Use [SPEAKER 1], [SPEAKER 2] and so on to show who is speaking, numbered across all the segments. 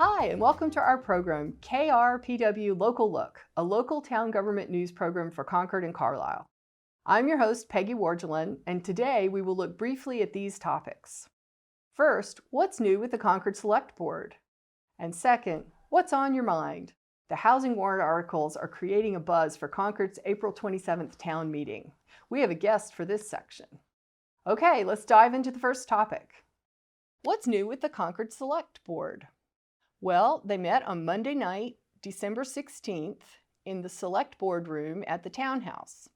[SPEAKER 1] Hi, and welcome to our program, KRPW Local Look, a local town government news program for Concord and Carlisle. I'm your host, Peggy Wargelin, and today we will look briefly at these topics. First, what's new with the Concord Select Board? And second, what's on your mind? The housing warrant articles are creating a buzz for Concord's April 27th town meeting. We have a guest for this section. Okay, let's dive into the first topic. What's new with the Concord Select Board? Well, they met on Monday night, December 16th, in the Select Board room at the Townhouse.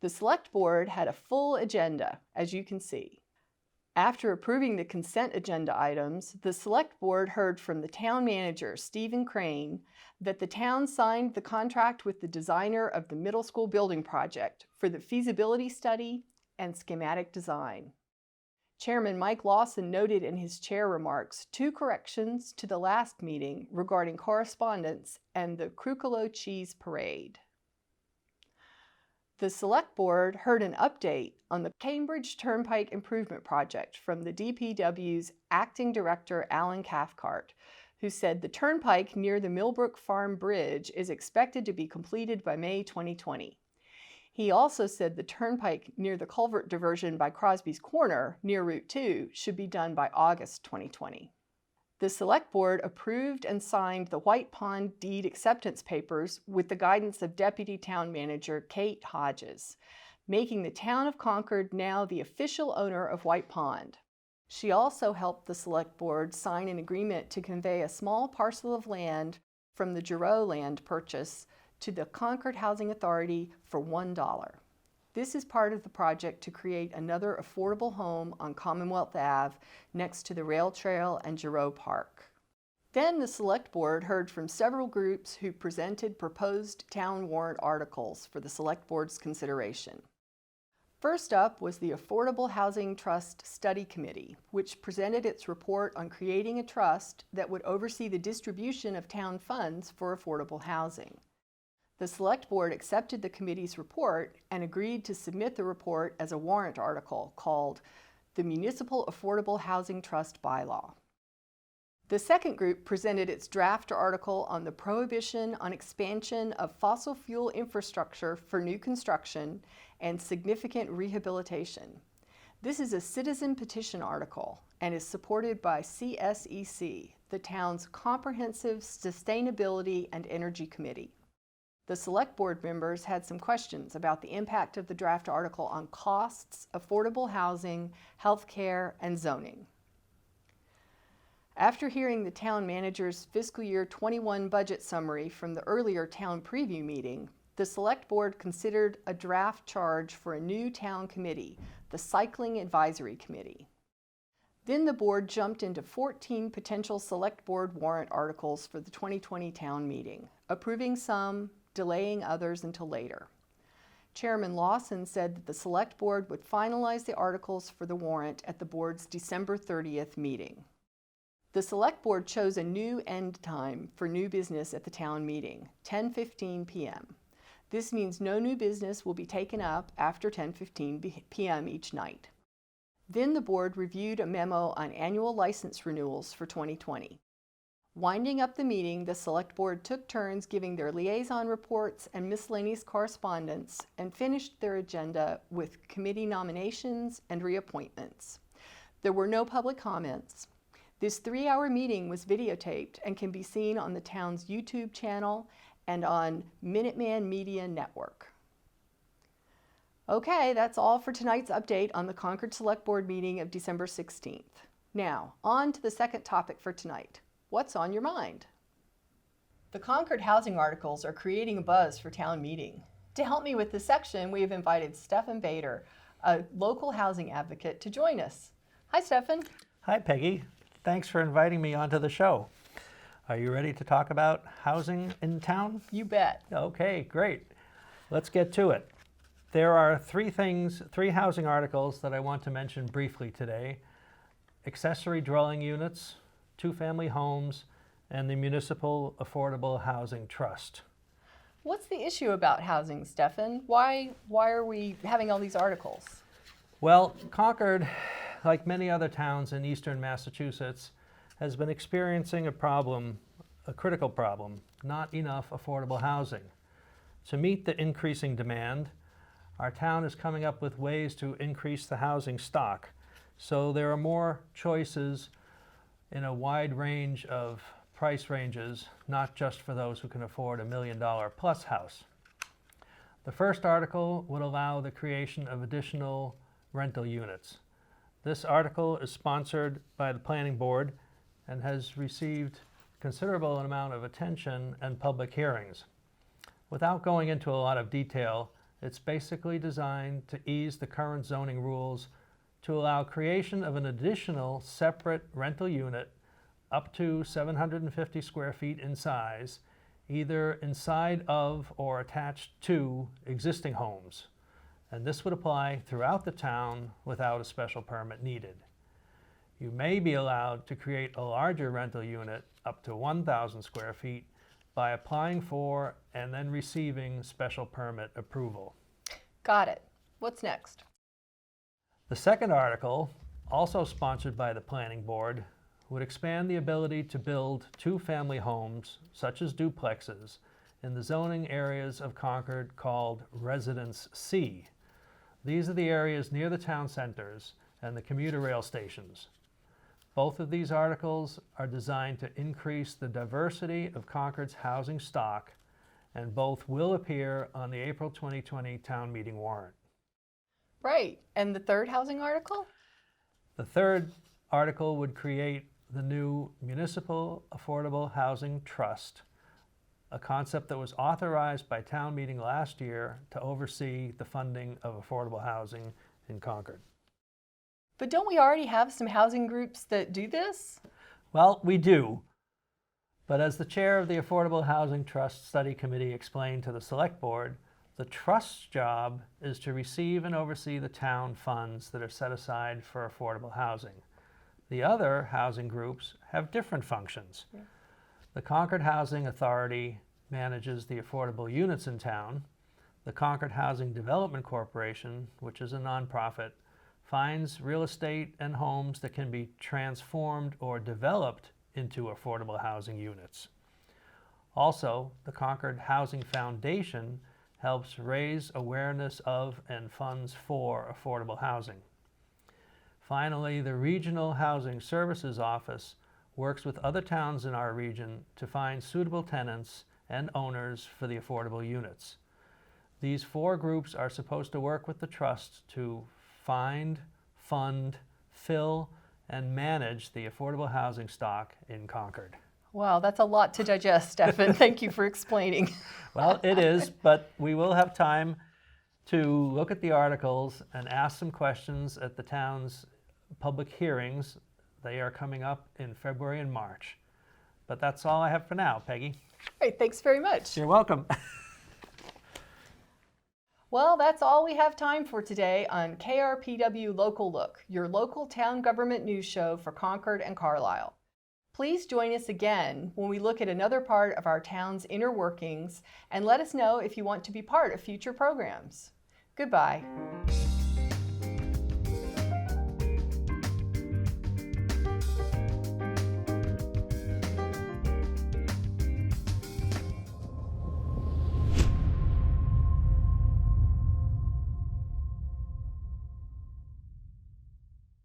[SPEAKER 1] The Select Board had a full agenda, as you can see. After approving the consent agenda items, the Select Board heard from the town manager, Stephen Crane, that the town signed the contract with the designer of the middle school building project for the feasibility study and schematic design. Chairman Mike Lawson noted in his chair remarks 2 corrections to the last meeting regarding correspondence and the Crucolo Cheese Parade. The Select Board heard an update on the Cambridge Turnpike Improvement Project from the DPW's Acting Director Alan Cathcart, who said the turnpike near the Millbrook Farm Bridge is expected to be completed by May 2020. He also said the turnpike near the culvert diversion by Crosby's Corner, near Route 2, should be done by August 2020. The Select Board approved and signed the White Pond deed acceptance papers with the guidance of Deputy Town Manager Kate Hodges, making the town of Concord now the official owner of White Pond. She also helped the Select Board sign an agreement to convey a small parcel of land from the Giroux land purchase to the Concord Housing Authority for $1. This is part of the project to create another affordable home on Commonwealth Ave next to the rail trail and Giroux Park. Then the Select Board heard from several groups who presented proposed town warrant articles for the Select Board's consideration. First up was the Affordable Housing Trust Study Committee, which presented its report on creating a trust that would oversee the distribution of town funds for affordable housing. The Select Board accepted the committee's report and agreed to submit the report as a warrant article called the Municipal Affordable Housing Trust Bylaw. The second group presented its draft article on the prohibition on expansion of fossil fuel infrastructure for new construction and significant rehabilitation. This is a citizen petition article and is supported by CSEC, the town's Comprehensive Sustainability and Energy Committee. The Select Board members had some questions about the impact of the draft article on costs, affordable housing, health care, and zoning. After hearing the town manager's fiscal year 21 budget summary from the earlier town preview meeting, the Select Board considered a draft charge for a new town committee, the Cycling Advisory Committee. Then the board jumped into 14 potential Select Board warrant articles for the 2020 town meeting, approving some, delaying others until later. Chairman Lawson said that the Select Board would finalize the articles for the warrant at the board's December 30th meeting. The Select Board chose a new end time for new business at the town meeting, 10:15 p.m. This means no new business will be taken up after 10:15 p.m. each night. Then the board reviewed a memo on annual license renewals for 2020. Winding up the meeting, the Select Board took turns giving their liaison reports and miscellaneous correspondence and finished their agenda with committee nominations and reappointments. There were no public comments. This 3-hour meeting was videotaped and can be seen on the town's YouTube channel and on Minuteman Media Network. Okay, that's all for tonight's update on the Concord Select Board meeting of December 16th. Now, on to the second topic for tonight. What's on your mind? The Concord housing articles are creating a buzz for town meeting. To help me with this section, we have invited Stefan Bader, a local housing advocate, to join us. Hi, Stefan.
[SPEAKER 2] Hi, Peggy. Thanks for inviting me onto the show. Are you ready to talk about housing in town?
[SPEAKER 1] You bet.
[SPEAKER 2] Okay, great. Let's get to it. There are 3 housing articles that I want to mention briefly today: accessory dwelling units, 2-family homes, and the Municipal Affordable Housing Trust.
[SPEAKER 1] What's the issue about housing, Stefan? Why are we having all these articles?
[SPEAKER 2] Well, Concord, like many other towns in eastern Massachusetts, has been experiencing a problem, a critical problem, not enough affordable housing. To meet the increasing demand, our town is coming up with ways to increase the housing stock. So there are more choices in a wide range of price ranges, not just for those who can afford a $1 million plus house. The first article would allow the creation of additional rental units. This article is sponsored by the Planning Board and has received considerable amount of attention and public hearings. Without going into a lot of detail, it's basically designed to ease the current zoning rules to allow creation of an additional separate rental unit up to 750 square feet in size, either inside of or attached to existing homes. And this would apply throughout the town without a special permit needed. You may be allowed to create a larger rental unit up to 1,000 square feet by applying for and then receiving special permit approval.
[SPEAKER 1] Got it. What's next?
[SPEAKER 2] The second article, also sponsored by the Planning Board, would expand the ability to build two-family homes, such as duplexes, in the zoning areas of Concord called Residence C. These are the areas near the town centers and the commuter rail stations. Both of these articles are designed to increase the diversity of Concord's housing stock, and both will appear on the April 2020 town meeting warrant.
[SPEAKER 1] Right. And the third housing article?
[SPEAKER 2] The third article would create the new Municipal Affordable Housing Trust, a concept that was authorized by town meeting last year to oversee the funding of affordable housing in Concord.
[SPEAKER 1] But don't we already have some housing groups that do this?
[SPEAKER 2] Well, we do. But as the chair of the Affordable Housing Trust Study Committee explained to the Select Board, the trust's job is to receive and oversee the town funds that are set aside for affordable housing. The other housing groups have different functions. Yeah. The Concord Housing Authority manages the affordable units in town. The Concord Housing Development Corporation, which is a nonprofit, finds real estate and homes that can be transformed or developed into affordable housing units. Also, the Concord Housing Foundation helps raise awareness of and funds for affordable housing. Finally, the Regional Housing Services Office works with other towns in our region to find suitable tenants and owners for the affordable units. These four groups are supposed to work with the trust to find, fund, fill, and manage the affordable housing stock in Concord.
[SPEAKER 1] Wow, that's a lot to digest, Stefan. Thank you for explaining.
[SPEAKER 2] Well, it is, but we will have time to look at the articles and ask some questions at the town's public hearings. They are coming up in February and March. But that's all I have for now, Peggy.
[SPEAKER 1] Great, thanks very much.
[SPEAKER 2] You're welcome.
[SPEAKER 1] Well, that's all we have time for today on KRPW Local Look, your local town government news show for Concord and Carlisle. Please join us again when we look at another part of our town's inner workings, and let us know if you want to be part of future programs. Goodbye.